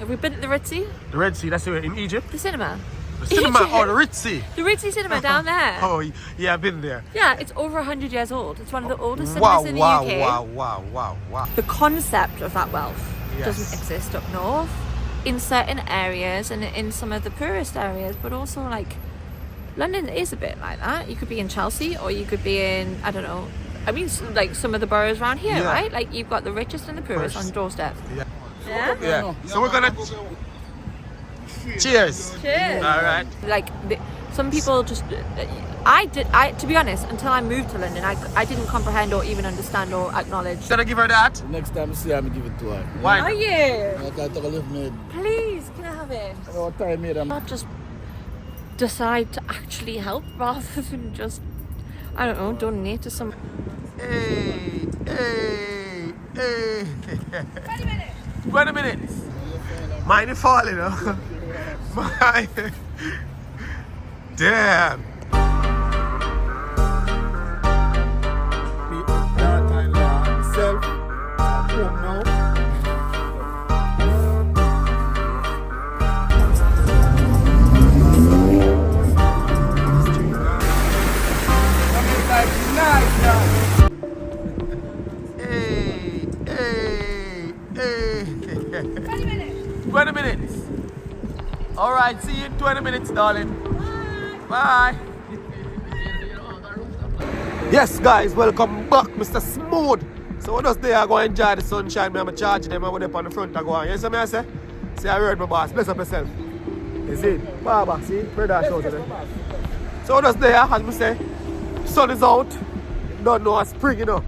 Have we been to the Ritzy? The Red Sea, that's where in Egypt. The cinema. The cinema Egypt. or the Ritzy. The Ritzy cinema down there. Oh, yeah, I've been there. Yeah, it's over 100 years old. It's one of the oldest cinemas in the UK. Wow. The concept of that wealth Yes. doesn't exist up north in certain areas and in some of the poorest areas, but also like London is a bit like that. You could be in Chelsea or you could be in, I don't know, I mean like some of the boroughs around here, Yeah. right? Like you've got the richest and the poorest on your doorstep. Yeah. Yeah? So we're gonna cheers. Cheers. All right. Like some people just to be honest, until I moved to London, I didn't comprehend or even understand or acknowledge. Gonna give her that. Next time I see her, I'm give it to her. Why? Are you? I can't take a lift made. Please, can I have it? What time made them? Not just decide to actually help rather than just, I don't know, donate to some. Hey. 20 minutes. 20 minutes. Mine is falling, huh? Mine. Damn. Hey. 20 minutes. All right, see you in 20 minutes, darling. Bye. Yes, guys, welcome back, Mr. Smooth. So what does they are going to enjoy the sunshine? I'm charging them. I'm going up on the front. I go on. You see me? I say? See, I heard my boss. Bless up yourself. You see? Baba, see? Brother show today. So what does they are? As we say, sun is out. Don't know a spring, you know.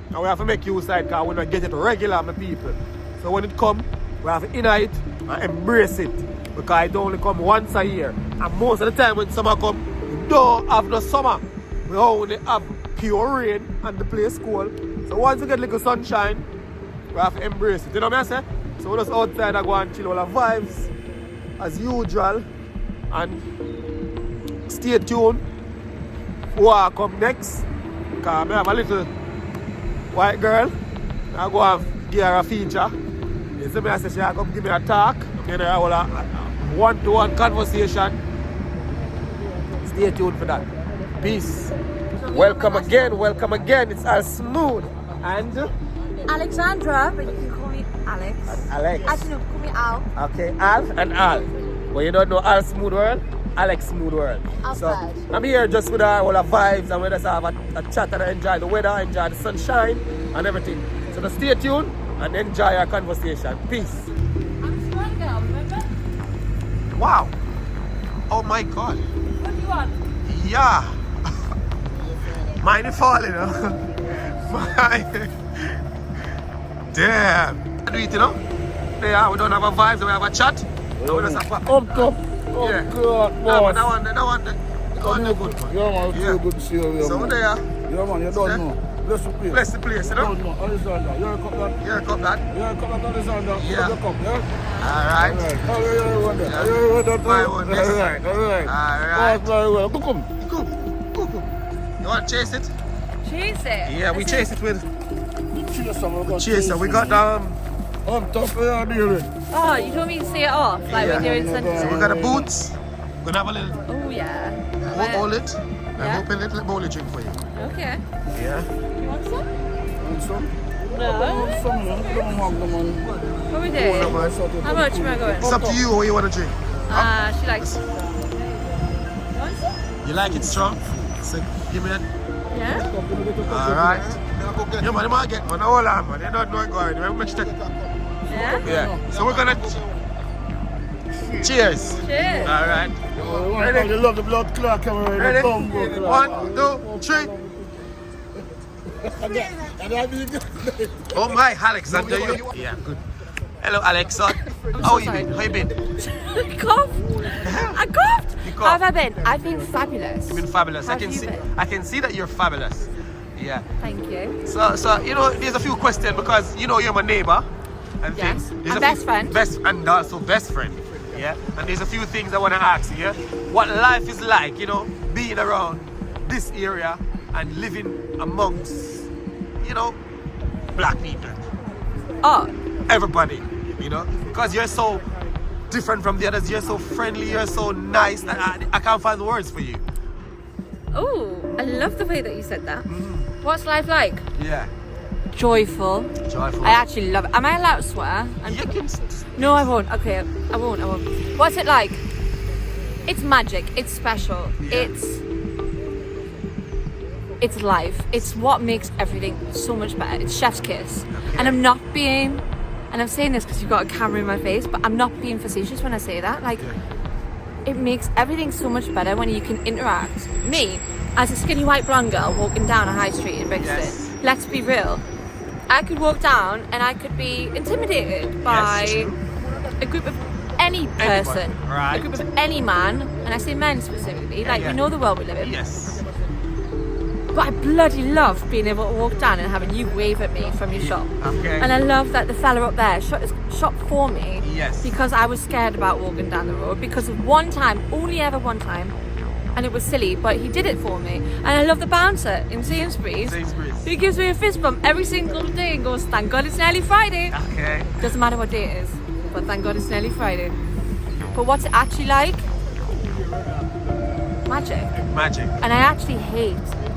And we have to make use of it because we don't get it regular, my people. So when it comes, we have to inner it and embrace it. Because it only comes once a year. And most of the time when summer comes, we don't have no summer. We only have pure rain and the place cold. So once we get a little sunshine, we have to embrace it. You know what I say? So we're just outside and go and chill all our vibes as usual. And stay tuned for what come next. Because I have a little white girl. I go have give her a feature. You see me, I say she come give me a talk. You know, a one-to-one conversation. Stay tuned for that. Peace. Welcome again. It's Al Smooth and Alexandra, but you can call me Alex. Alex. Actually, no, call me Al. Okay, Al and Al. Well, you don't know Al Smooth World, Alex Smooth World. Outside. So I'm here just with all our vibes and we just have a chat and enjoy the weather, enjoy the sunshine and everything. So just stay tuned and enjoy our conversation. Peace. I'm a smart girl, remember? Wow. Oh my God. What do you want? Yeah. Mine is falling, huh? Mine. Damn. Do it, you know? Yeah, we don't have a vibe, so we have a chat. And we just have a... Up top. Yeah. God, That boss. one, good one. Yeah, man, it's Yeah. so good to see you. So man. there. Yeah, man, you don't know. Bless the place. Bless the place, you know? Don't know. Alexander, you heard that? Here, cup that. You heard that, Alexander? Yeah. Put the cup, yeah? Alright. Oh, yeah, you heard that. Yeah. You heard that? My one, yes. Alright. Alright. Oh, very well. Come. Cool. You want to chase it? Chase it. Yeah, we chase it with Cheers, we got Up top, yeah, dear. Oh, you told me to say it off, like Yeah. when you're in Sunday. So we got the boots. We're gonna have a little Oh, yeah. hold it. Yeah. And open a little bowl drink for you. Okay. Yeah. You want some? Some? No. Some, don't want them on. What we doing? How much am I going? It's up to you what you want to drink. She likes. You want some? You like it strong? So give me it. Yeah? Alright. Yeah, man, you might get one. Hold on, man. You don't know it going. Remember, Yeah? yeah. So we're gonna cheers. Cheers. Alright. Ready? You love the blood clot coming in. Ready? The thumb go clot. 1, 2, 3. Oh my, Alexander. Yeah, good. Hello, Alexa. How you sorry. been? How you been? I coughed. I coughed. You How have coughed. I been? I've been fabulous. You've been fabulous. How I can have you see. been? I can see that you're fabulous. Yeah. Thank you. So you know, there's a few questions because you know you're my neighbor and Yes. things. There's And a best few- friend. and also best friend. Yeah. And there's a few things I want to ask you. Yeah? What life is like, you know, being around this area and living amongst, you know, black people. Oh, Everybody, you know, because you're so different from the others. You're so friendly, you're so nice. I can't find the words for you. Oh, I love the way that you said that. What's life like? Yeah. Joyful. Joyful. I actually love it. Am I allowed to swear? You can... No, I won't. Okay, I won't. What's it like? It's magic. It's special. Yeah. It's life. It's what makes everything so much better. It's chef's kiss. And I'm not being, and I'm saying this because you've got a camera in my face, but I'm not being facetious when I say that. Like, it makes everything so much better when you can interact. Me, as a skinny white blonde girl walking down a high street in Brixton, Yes. let's be real, I could walk down and I could be intimidated by a group of any person, right. a group of any man, and I say men specifically, like yeah. we know the world we live in. Yes. But I bloody love being able to walk down and having you wave at me from your shop. Okay. And I love that the fella up there shop for me. Yes. Because I was scared about walking down the road because of one time, only ever one time, and it was silly, but he did it for me. And I love the bouncer in Sainsbury's. Who gives me a fist bump every single day and goes, thank God it's nearly Friday. Okay. Doesn't matter what day it is, but thank God it's nearly Friday. But what's it actually like? Magic. Magic. And I actually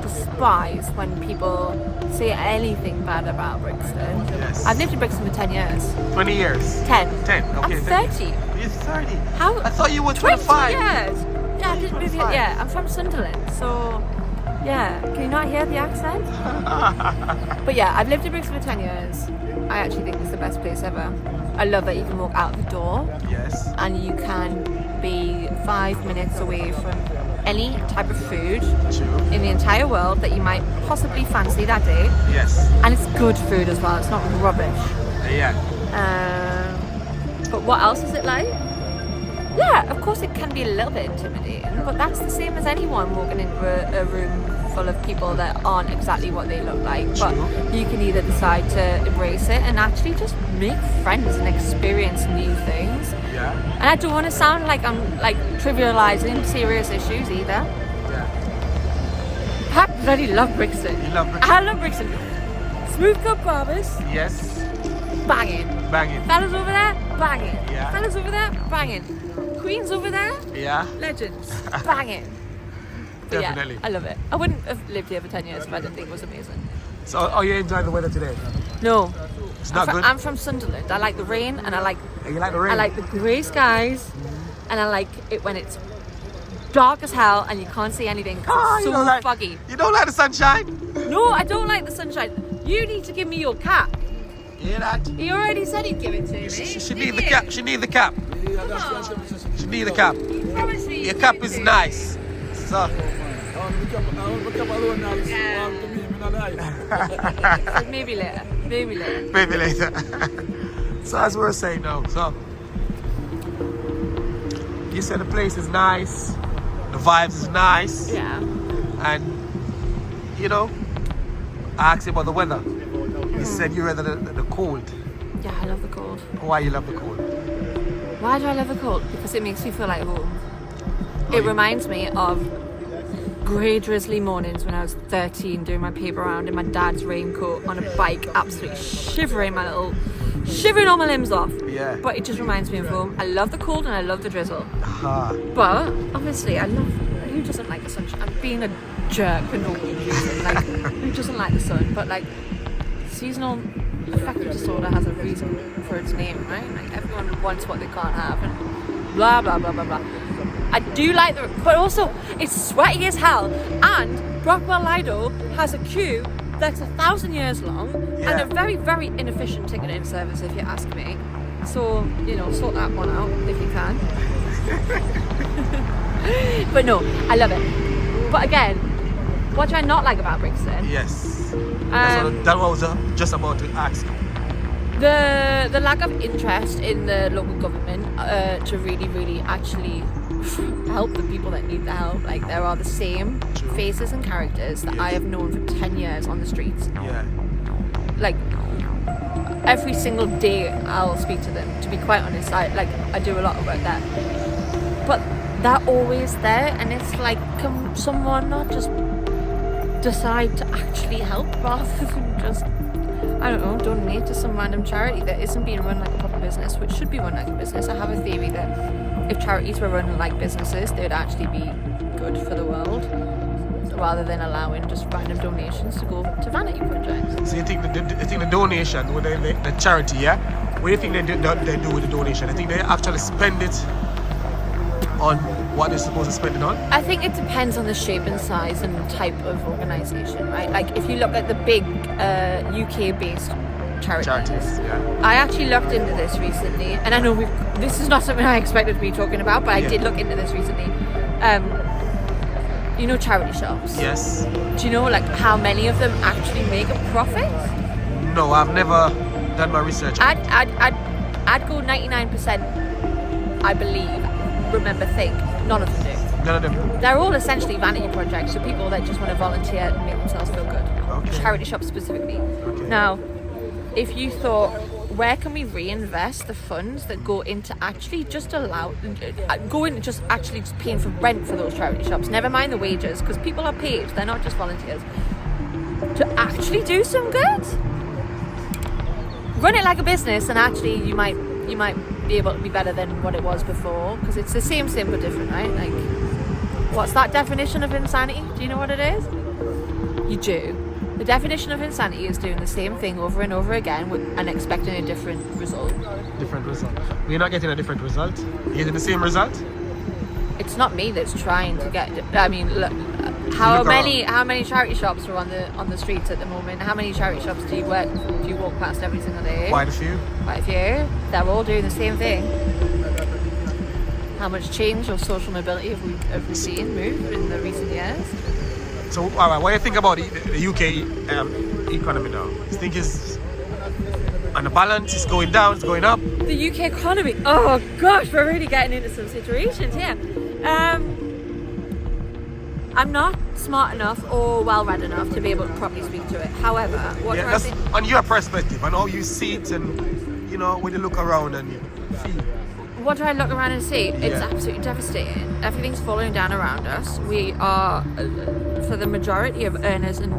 despise when people say anything bad about Brixton. Yes. I've lived in Brixton for 10 years. 20 years. 10. 10. Okay. I'm 30. You're 30. How? I thought you were 20 25. years. Yeah, I didn't move here. Yeah, I'm from Sunderland, so yeah. Can you not hear the accent? But yeah, I've lived in Brixton for 10 years. I actually think it's the best place ever. I love that you can walk out the door Yes. and you can be 5 minutes away from any type of food True. in the entire world that you might possibly fancy that day. Yes. And it's good food as well, it's not rubbish. Yeah. But what else is it like? Yeah, of course it can be a little bit intimidating, but that's the same as anyone walking into a room full of people that aren't exactly what they look like. But you can either decide to embrace it and actually just make friends and experience new things. Yeah. And I don't want to sound like I'm like trivializing serious issues either. Yeah. I bloody love Brixton. You love Brixton? I love Brixton. Smooth cut barbers, Yes. banging. Banging. Fellas over there, banging. Yeah. Fellas over there, banging. Queens over there, Yeah. legends, banging. But Definitely. yeah, I love it. I wouldn't have lived here for 10 years if I didn't think it was amazing. So, are you enjoying the weather today? No. It's not good. I'm from Sunderland. I like the rain and I like You like the rain? I like the grey skies and I like it when it's dark as hell and you can't see anything 'cause it's you so don't like, foggy. You don't like the sunshine? No, I don't like the sunshine. You need to give me your cap. You hear that? He already said he'd give it to me. She need the cap. She need the cap. She need the cap. He promised me. Your cap is nice. So. Maybe later. Maybe later. Maybe later. So as we were saying now, so you said the place is nice, the vibes is nice, Yeah. and you know, I asked you about the weather. You said you rather the cold. Yeah, I love the cold. Why you love the cold? Why do I love the cold? Because it makes me feel like home. It reminds me of grey drizzly mornings when I was 13 doing my paper round in my dad's raincoat on a bike, absolutely shivering all my limbs off. Yeah. But it just reminds me of home. I love the cold and I love the drizzle. Ah, But obviously I love, who doesn't like the sunshine? I'm being a jerk for no reason. Like, who doesn't like the sun? But like, seasonal affective disorder has a reason for its name, right? Like everyone wants what they can't have and blah blah blah blah blah. I do like the, but also it's sweaty as hell, and Brockwell Lido has a queue that's 1,000 years long and a very, very inefficient ticketing service, if you ask me. So, you know, sort that one out if you can. But no, I love it. But again, what do I not like about Brixton? yes. That was just about to ask. The lack of interest in the local government to really, really actually help the people that need the help. Like, there are the same faces and characters that I have known for 10 years on the streets. Yeah. Like, every single day I'll speak to them. To be quite honest, I do a lot of work there. But they're always there, and it's like, can someone not just decide to actually help rather than just, I don't know, donate to some random charity that isn't being run like a proper business, which should be run like a business. I have a theory that if charities were run like businesses, they'd actually be good for the world, rather than allowing just random donations to go to vanity projects. So you think the donation with the charity, yeah? What do you think they do with the donation? I think they actually spend it on what they're supposed to spend it on? I think it depends on the shape and size and type of organisation, right? Like if you look at the big UK-based charities. Yeah. I actually looked into this recently, and I know this is not something I expected to be talking about, but I did look into this recently. You know charity shops? Yes. Do you know like how many of them actually make a profit? No, I've never done my research. I'd go 99%, I believe, think none of them do. None of them. They're all essentially vanity projects for people that just want to volunteer and make themselves feel good. Okay. Charity shops specifically. Okay. Now, if you thought, where can we reinvest the funds that go into actually just actually paying for rent for those charity shops, never mind the wages, because people are paid, they're not just volunteers, to actually do some good? Run it like a business, and actually you might be able to be better than what it was before, because it's the same but different, right? Like, what's that definition of insanity? Do you know what it is? You do. The definition of insanity is doing the same thing over and over again and expecting a different result. Different result. We're not getting a different result. You're getting the same result? It's not me that's trying to get. I mean, look, how many charity shops are on the streets at the moment? How many charity shops do you walk past every single day? Quite a few. Quite a few. They're all doing the same thing. How much change or social mobility have we seen move in the recent years? So, all right, what do you think about the UK economy now? You think it's on the balance, it's going down, it's going up? The UK economy. Oh gosh, we're really getting into some situations here. I'm not smart enough or well-read enough to be able to properly speak to it. However, that's on your perspective, on how you see it, and when you look around and feel. What do I look around and see? It's absolutely devastating. Everything's falling down around us. We are, for the majority of earners in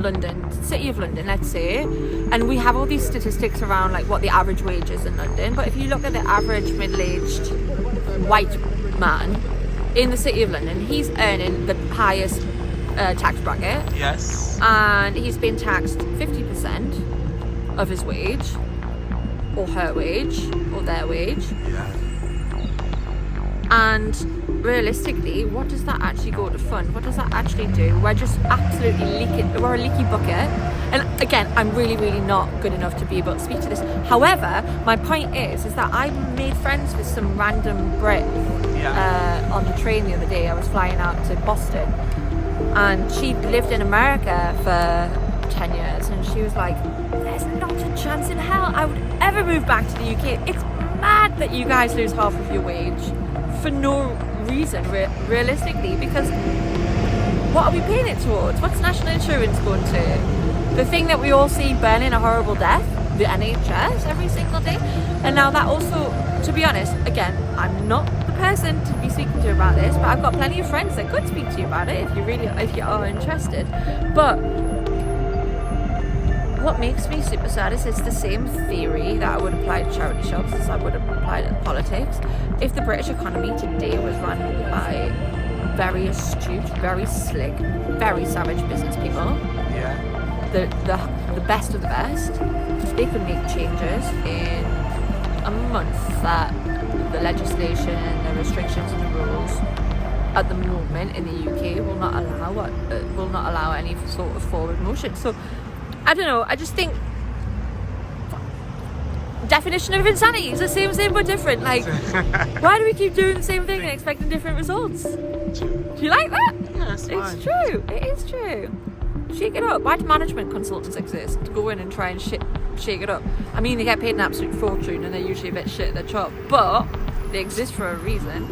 London, City of London, let's say, and we have all these statistics around like what the average wage is in London. But if you look at the average middle-aged white man in the City of London, he's earning the highest tax bracket. Yes. And he's been taxed 50% of his wage, or her wage, or their wage. Yeah. And realistically, what does that actually go to fund? What does that actually do? We're just absolutely leaking. We're a leaky bucket. And again, I'm really, really not good enough to be able to speak to this. However, my point is that I made friends with some random Brit on the train the other day. I was flying out to Boston, and she lived in America for 10 years, and she was like, there's not a chance in hell I would ever move back to the UK. It's mad that you guys lose half of your wage for no reason, realistically, because what are we paying it towards? What's national insurance going to? The thing that we all see burning a horrible death, the NHS, every single day. And now that also, to be honest, again, I'm not the person to be speaking to about this, but I've got plenty of friends that could speak to you about it if you are interested. But what makes me super sad is it's the same theory that I would apply to charity shops as I would apply to politics. If the British economy today was run by very astute, very slick, very savage business people, the best of the best, they could make changes in a month that the legislation, the restrictions and the rules at the moment in the UK will not allow any sort of forward motion. So I don't know, I just think definition of insanity is the same but different. Like, why do we keep doing the same thing and expecting different results? Do you like that? Yeah, it's true. It is true. Shake it up. Why do management consultants exist? To go in and try and shake it up. I mean, they get paid an absolute fortune and they're usually a bit shit at their job, but they exist for a reason.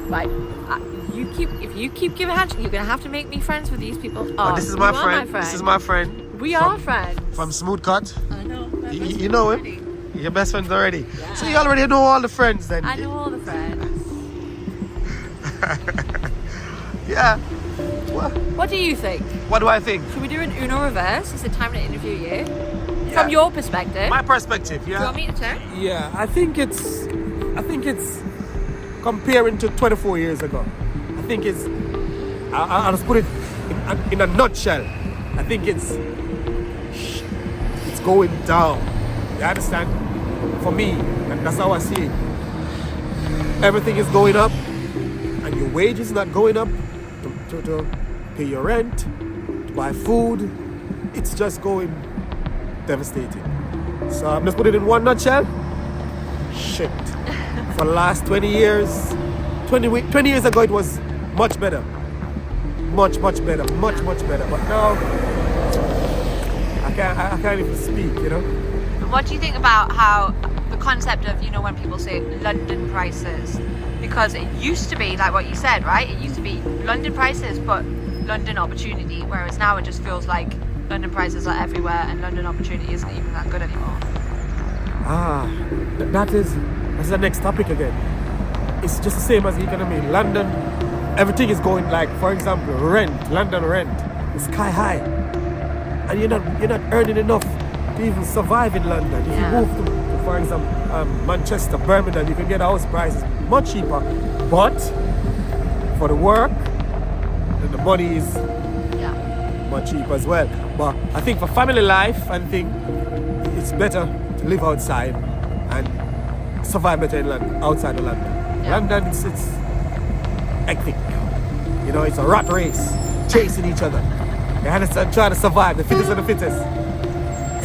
Like, if you keep giving hands, you're gonna have to make me friends with these people. This is my friend. This is my friend. We are friends. From Smooth Cut. I know. You know him. Already. Your best friends already. Yeah. So you already know all the friends then. I know all the friends. Yeah. What do you think? What do I think? Should we do an Uno reverse? Is it time to interview you? From your perspective. My perspective, Do you want me to turn? Yeah, I think it's comparing to 24 years ago. I think it's, I'll just put it in a nutshell. I think it's going down. You understand? For me, and that's how I see it. Everything is going up, and your wage is not going up to pay your rent, to buy food. It's just going devastating. So I'm just putting it in one nutshell. Shit. For the last 20 years, 20 years ago it was much better. Much better. But now, I can't even speak, you know? What do you think about how the concept of, you know, when people say London prices? Because it used to be like what you said, right? It used to be London prices, but London opportunity, whereas now it just feels like London prices are everywhere and London opportunity isn't even that good anymore. That's the next topic again. It's just the same as the economy. London, everything is going, like, for example, London rent is sky high. And you're not earning enough to even survive in London. If you move to, for example, Manchester, Birmingham, you can get house prices much cheaper. But for the work, the money is much cheaper as well. But I think for family life, I think it's better to live outside and survive better in London, outside of London. Yeah. London, it's hectic. You know, it's a rat race, chasing each other. You understand? Trying to survive, the fittest of the fittest.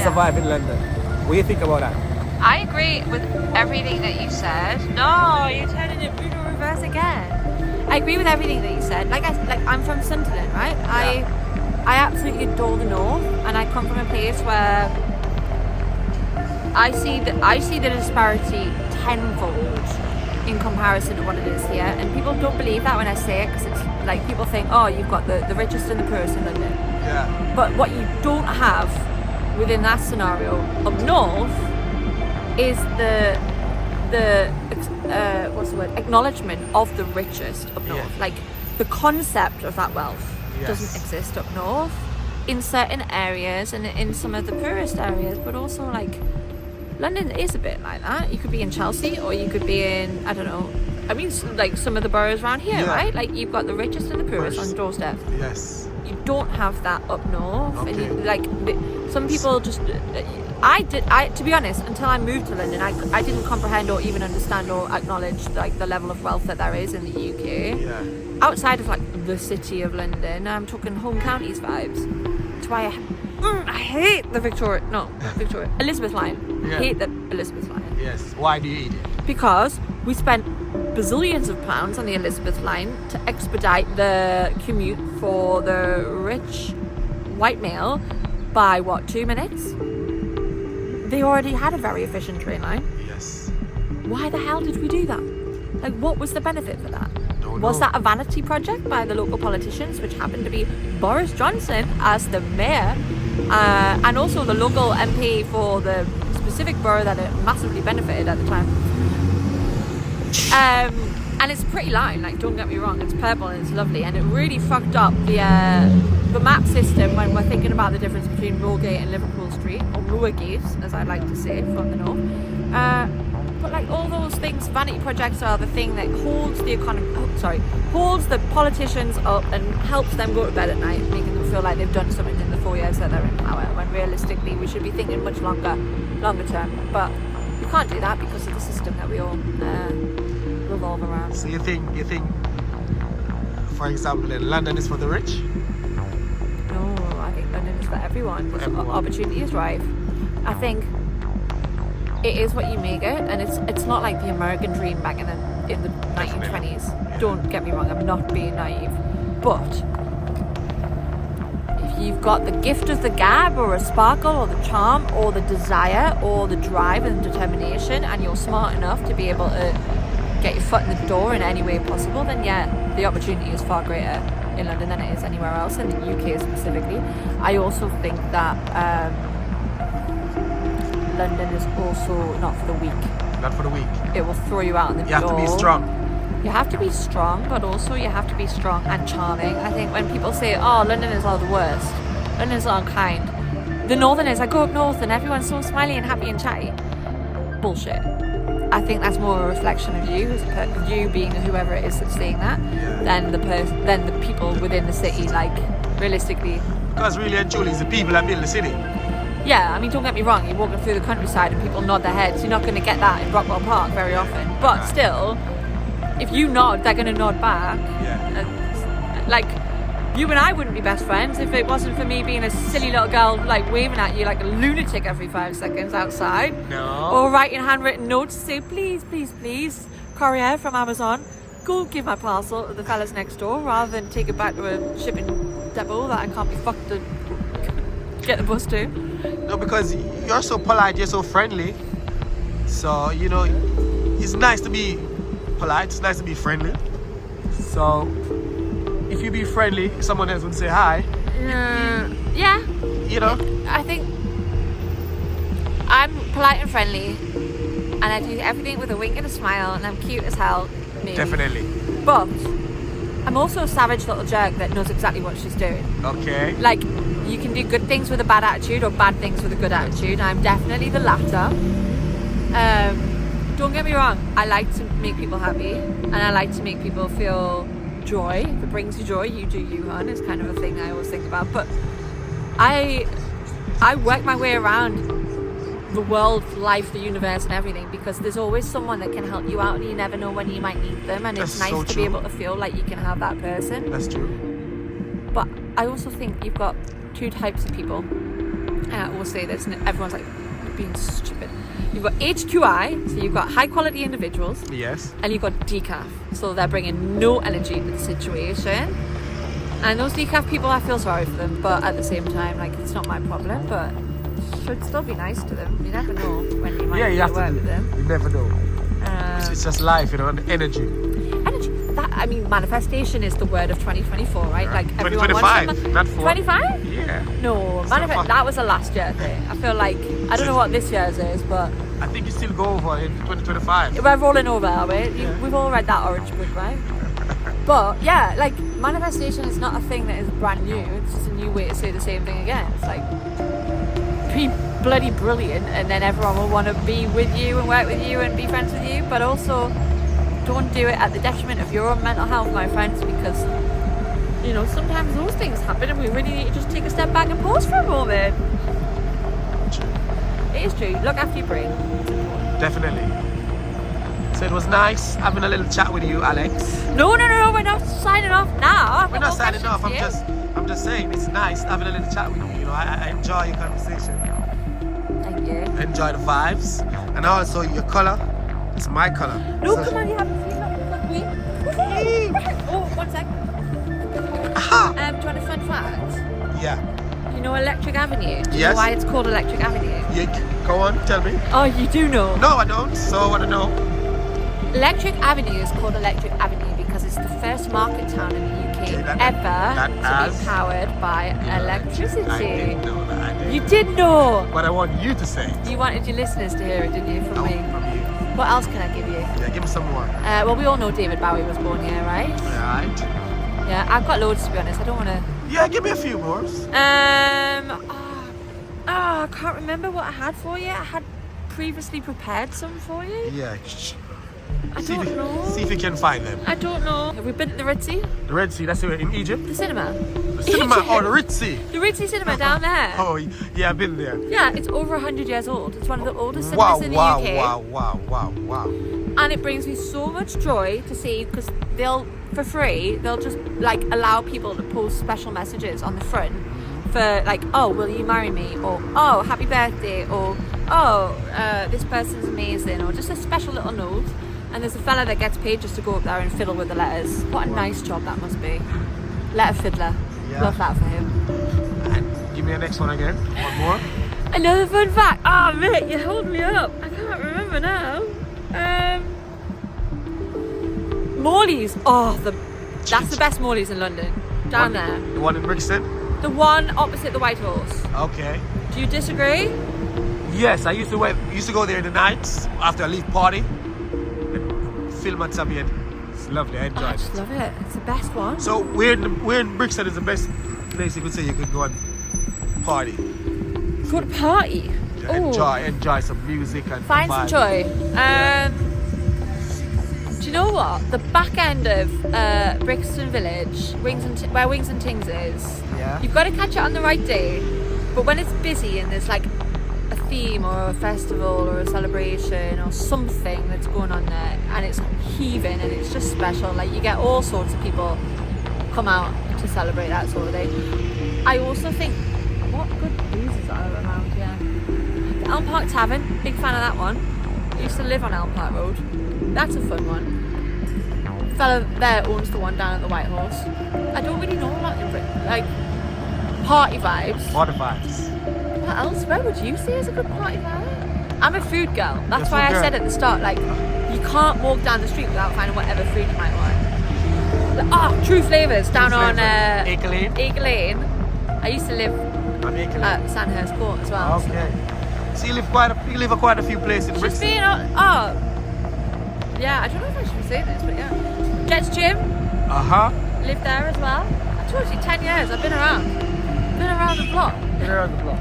Survive in London. What do you think about that? I agree with everything that you said. No, you're turning it Bruno reverse again. I agree with everything that you said. I'm from Sunderland, right? I absolutely adore the north, and I come from a place where I see the disparity tenfold in comparison to what it is here, and people don't believe that when I say it, because it's like people think, oh, you've got the richest and the poorest in London. Yeah. But what you don't have within that scenario up north is the what's the word, acknowledgement of the richest up north. Yeah. Like, the concept of that wealth doesn't exist up north in certain areas and in some of the poorest areas, but also, like, London is a bit like that. You could be in Chelsea, or you could be in, I don't know, I mean, like some of the boroughs around here, right? Like, you've got the richest and the poorest on the doorstep. Yes. You don't have that up north. Okay. And you, like, some people just, to be honest, until I moved to London, I didn't comprehend or even understand or acknowledge, like, the level of wealth that there is in the UK. Yeah. Outside of, like, the city of London, I'm talking home counties vibes. That's why I hate the Elizabeth line. Yeah. I hate the Elizabeth line. Yes. Why do you eat it? Because we spent bazillions of pounds on the Elizabeth line to expedite the commute for the rich white male by, 2 minutes? They already had a very efficient train line. Yes. Why the hell did we do that? Like, what was the benefit for that? Don't Was know. that a vanity project by the local politicians, which happened to be Boris Johnson as the mayor, and also the local MP for the specific borough that it massively benefited at the time? And it's a pretty line, like, don't get me wrong, it's purple and it's lovely, and it really fucked up the map system when we're thinking about the difference between Moorgate and Liverpool Street, or Moorgate, as I like to say, from the north. But, like, all those things, vanity projects are the thing that holds the holds the politicians up and helps them go to bed at night, making them feel like they've done something in the 4 years that they're in power, when realistically we should be thinking much longer term. But we can't do that because of the system that we all revolve around. So you think, for example, in London is for the rich? No, I think London is for everyone. Opportunity is rife. I think it is what you make it, and it's not like the American dream back in the 1920s. Don't get me wrong, I'm not being naive, but if you've got the gift of the gab, or a sparkle, or the charm, or the desire, or the drive and determination, and you're smart enough to be able to get your foot in the door in any way possible, then the opportunity is far greater in London than it is anywhere else, in the UK specifically. I also think that London is also not for the weak. Not for the weak. It will throw you out in the door. You have to be strong. You have to be strong, but also you have to be strong and charming. I think when people say, oh, London is all the worst, London is all unkind, the Northerners, I go up north and everyone's so smiley and happy and chatty. Bullshit. I think that's more a reflection of you, as you being whoever it is that's saying that, than the people within the city. Like, realistically. Because really and truly, it's the people that build the city. Yeah, I mean, don't get me wrong, you're walking through the countryside and people nod their heads. You're not going to get that in Rockwell Park very often. But still, if you nod, they're going to nod back. Yeah. Like, you and I wouldn't be best friends if it wasn't for me being a silly little girl, like, waving at you like a lunatic every 5 seconds outside. No. Or writing handwritten notes to say, please, please, please, courier from Amazon, go give my parcel to the fellas next door rather than take it back to a shipping depot that I can't be fucked to get the bus to. No, because you're so polite, you're so friendly. So, you know, it's nice to be polite, it's nice to be friendly. So, if you be friendly, someone else would say hi. Yeah. You know? I think I'm polite and friendly and I do everything with a wink and a smile and I'm cute as hell. Maybe. Definitely. But I'm also a savage little jerk that knows exactly what she's doing. Okay. Like, you can do good things with a bad attitude or bad things with a good attitude. I'm definitely the latter. Don't get me wrong, I like to make people happy and I like to make people feel joy. If it brings you joy, you do you, hon. It's kind of a thing I always think about. But I work my way around the world, life, the universe and everything because there's always someone that can help you out and you never know when you might need them, and it's nice so to true. be able to feel like you can have that person. That's true. But I also think you've got two types of people, and I always say this and everyone's like, you're being stupid. You've got H2I, so you've got high quality individuals. Yes. And you've got decaf, so they're bringing no energy to the situation. And those decaf people, I feel sorry for them, but at the same time, like, it's not my problem, but should still be nice to them. You never know when you might You have work to. with them. You never know. It's just life, you know, and energy. Energy. That, I mean, manifestation is the word of 2024, right? Like, everyone 2025, wants not 4. 25? Yeah. No, It's not fun. that was a last year thing. I feel like, I don't know what this year's is, but I think you still go over in 2025. we're rolling over, are we? We've all read that orange book, right? But yeah, like, manifestation is not a thing that is brand new. It's just a new way to say the same thing again. It's like, be bloody brilliant, and then everyone will want to be with you and work with you and be friends with you. But also, don't do it at the detriment of your own mental health, my friends, because, you know, sometimes those things happen and we really need to just take a step back and pause for a moment. It is true. Look after your brain. Definitely. So it was nice having a little chat with you, Alex. No, we're not signing off now. We're not signing off. I'm just saying it's nice having a little chat with you. You know, I enjoy your conversation. Thank you. I enjoy the vibes, and also your color. It's my color. No, So- come on, you haven't seen that. Oh, 1 sec. Aha! Do you want a fun fact? Yeah. You know Electric Avenue? Do you Yes. know why it's called Electric Avenue? Go on, tell me. Oh, you do know. No, I don't. So I want to know. Electric Avenue is called Electric Avenue because it's the first market town in the UK Okay, that ever to has- be powered by electricity. I didn't know that. I didn't. You did know. But I want you to say. You wanted your listeners to hear it, didn't you, from No, me? from you. What else can I give you? Yeah, give me some more. Well, we all know David Bowie was born here, right? Right. Yeah, I've got loads to be honest. I don't want to. Yeah, give me a few more. I can't remember what I had for you. I had previously prepared some for you. Yeah. I See don't if, know. see if you can find them. I don't know. Have we been to the Ritzy? The Red Sea, that's it, in Egypt. The cinema? The cinema, Egypt. or the Red Sea. The Ritzy cinema down there. Oh, yeah, I've been there. Yeah, it's over 100 years old. It's one of the oldest cinemas Wow, in the wow, UK. wow. And it brings me so much joy to see, because they'll, for free, they'll just like allow people to post special messages on the front for like, oh, will you marry me? Or, oh, happy birthday. Or, oh, this person's amazing. Or just a special little note. And there's a fella that gets paid just to go up there and fiddle with the letters. What a nice job that must be. Letter fiddler. Yeah. Love that for him. And give me the next one again. One more. Another fun fact. Oh, mate, you hold me up. I can't remember now. Morley's. Oh, that's the best Morley's in London. Down there. The one in Brixton? The one opposite the White Horse. Okay. Do you disagree? Yes, I used to go there in the nights after I leave party. And film at Sabian. It's lovely. I enjoy I it. just love it. It's the best one. So where in Brixton is the best place you could say you could go and party? Go to party. Ooh. Enjoy some music and Find some vibe. joy. Do you know what? The back end of Brixton Village, where Wings and Tings is, Yeah. you've got to catch it on the right day. But when it's busy and there's like a theme or a festival or a celebration or something that's going on there and it's heaving and it's just special, like you get all sorts of people come out to celebrate that sort of day. I also think, what good boozes are around here? Elm Park Tavern, big fan of that one. I used to live on Elm Park Road. That's a fun one. Fella there owns the one down at the White Horse. I don't really know about it, like party vibes. Water vibes. What else? Where would you say is a good party vibe? I'm a food girl. That's You're a why food I said girl. at the start, like, you can't walk down the street without finding whatever food you might want. True Flavours down on Acre Lane. Acre Lane. I used to live On Acre Lane. at Sandhurst Court as well. Okay. So you live quite a few places in Just Brixton. being yeah, I don't know if I should be saying this, but yeah. Jet's Gym, lived there as well. I told you, 10 years, I've been around. Been around the block. Been around the block.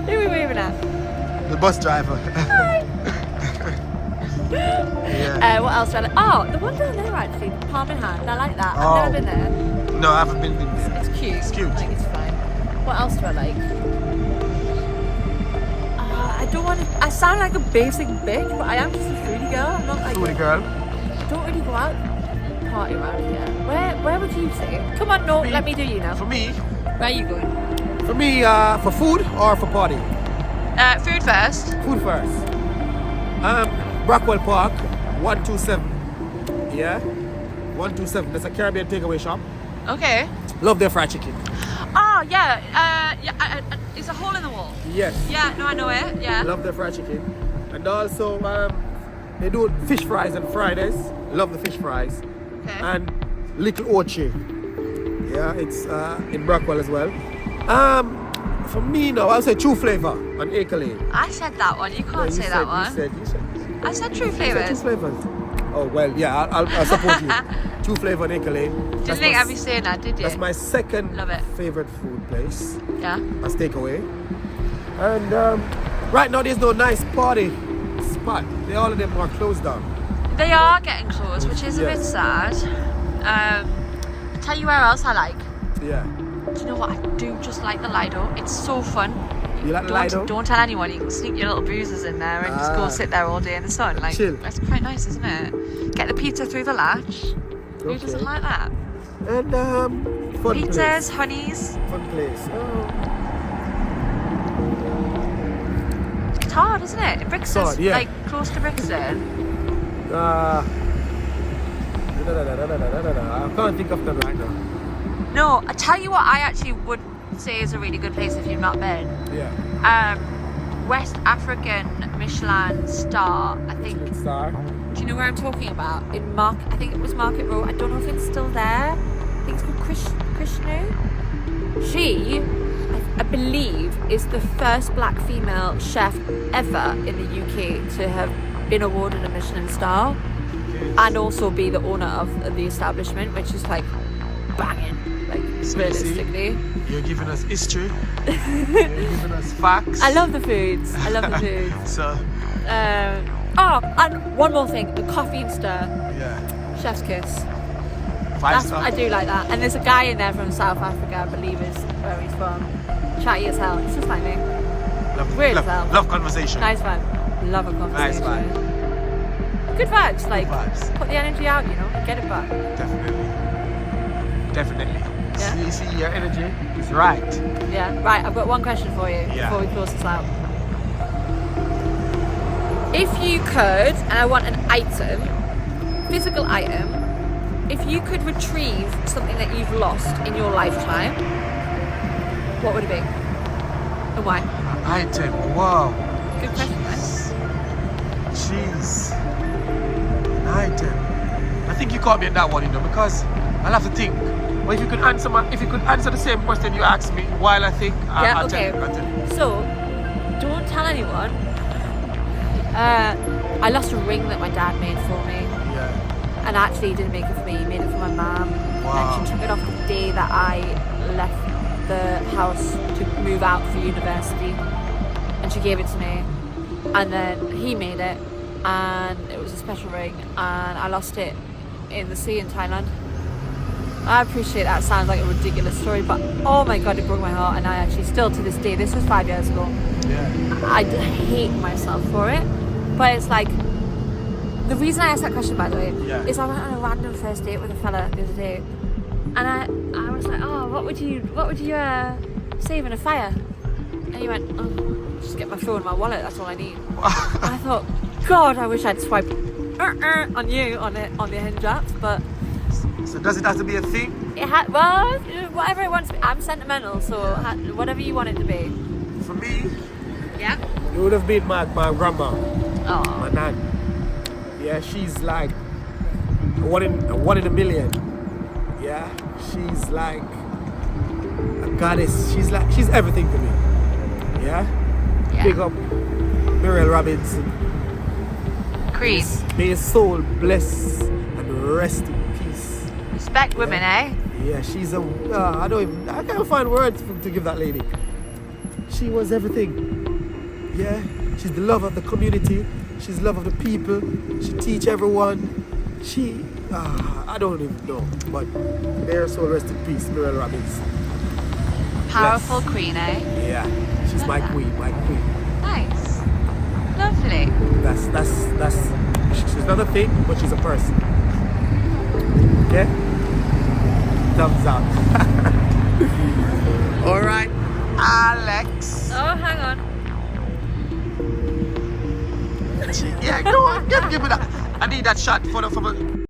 Who are we waving at? The bus driver. Hi. Yeah. What else do I like? Oh, the one down there actually, Palm in Hand. I like that. Oh. I've never been there. No, I haven't been there. It's cute. It's cute. I think it's fine. What else do I like? I don't want to. I sound like a basic bitch, but I am just a foodie girl. I'm not like. Foodie girl. I don't really go out party around here. Where would you say? Come on, no, let me do you now. For me, Where are you going? for food or for party? Food first. Food first. Brackwell Park, 127. Yeah, 127. That's a Caribbean takeaway shop. Okay. Love their fried chicken. Oh yeah. It's a hole in the wall. Yes. Yeah. No, I know it. Yeah. Love their fried chicken. And also, they do fish fries on Fridays. Love the fish fries. Okay. And Little Orchard. Yeah, it's in Brackwell as well. For me now, I'll say True Flavor on Acre Lane. I said that one. You can't No, you say said- that one. You said. I said True You said True Flavours. Flavors. Oh well, yeah, I'll support you. True Flavor on Acre Lane. Didn't think I'd be saying that, did you? That's my second Love it. favorite food place. Yeah. As takeaway. And right now there's no nice party spot. All of them are closed down. They are getting close, which is a bit Yes. sad. Tell you where else I like. Yeah. Do you know what? I do just like the Lido. It's so fun. You like the Lido? Don't tell anyone. You can sneak your little boozers in there and just go sit there all day in the sun. Like, Chill. that's quite nice, isn't it? Get the pizza through the latch. Who Okay. doesn't like that? And fun Pizzas, place. honeys. Fun place. It's hard, isn't it? Brixton's hard, yeah. like close to Brixton. I can't think of them right now. No, I tell you what, I actually would say is a really good place if you've not been. Yeah. West African Michelin star, I think. Star. Do you know where I'm talking about? I think it was Market Road. I don't know if it's still there. I think it's called Krishnu. She, I believe, is the first black female chef ever in the UK to have been awarded a Michelin star and also be the owner of the establishment, which is like banging, like realistically. You're giving us history. You're giving us facts. I love the foods. I love the foods. So, And one more thing, the coffee and stir, yeah. chef's kiss. Five star. I do like that. And there's a guy in there from South Africa, I believe is where he's from. Chatty as hell. It's just like me. Weird as hell. Love conversation. Nice fun. Love a Nice conversation. vibe. Good vibes. Like, vibes. put the energy out, you know, and get it back. Definitely. Yeah. See, your energy is right. Yeah. Right, I've got one question for you Yeah. before we close this out. If you could, and I want an item, physical item, if you could retrieve something that you've lost in your lifetime, what would it be? And why? Item. Wow. Good question, right? Jeez. An item. I think you caught me at that one, you know, because I'll have to think. Well, if you could answer the same question you asked me while I think, Yeah, I'll okay. tell you. So, don't tell anyone. I lost a ring that my dad made for me. Yeah. And actually he didn't make it for me, he made it for my mum. Wow. And she took it off the day that I left the house to move out for university, and she gave it to me, and then he made it, and it was a special ring, and I lost it in the sea in Thailand. I appreciate that sounds like a ridiculous story, but oh my god, it broke my heart, and I actually still to this day, this was 5 years ago, I hate myself for it, but it's like, the reason I asked that question, by the way, is I went on a random first date with a fella the other day, and I was like, oh, what would you save in a fire? And he went, oh, just get my phone and my wallet, that's all I need. I thought, God, I wish I'd swiped on you on the Hinge apps, but So does it have to be a thing? it had, well, whatever it wants to be. I'm sentimental, so whatever you want it to be. For me, Yeah? it would have been my grandma, Oh. my nan. Yeah, she's like a one in a million. Yeah, she's like a goddess. She's everything to me. Yeah? Big up Muriel Robinson. Queen. May his soul bless and rest in peace. Respect women, eh? Yeah, she's a. I can't find words to give that lady. She was everything. Yeah, she's the love of the community. She's the love of the people. She teach everyone. I don't even know, but may her soul rest in peace, Muriel Robinson. Powerful queen, eh? Yeah, she's my queen, my queen. Nice. Lovely. That's. She's not a thing, but she's a person. Okay. Thumbs up. All right, Alex. Oh, hang on. Yeah, go on, give me that. I need that shot for the.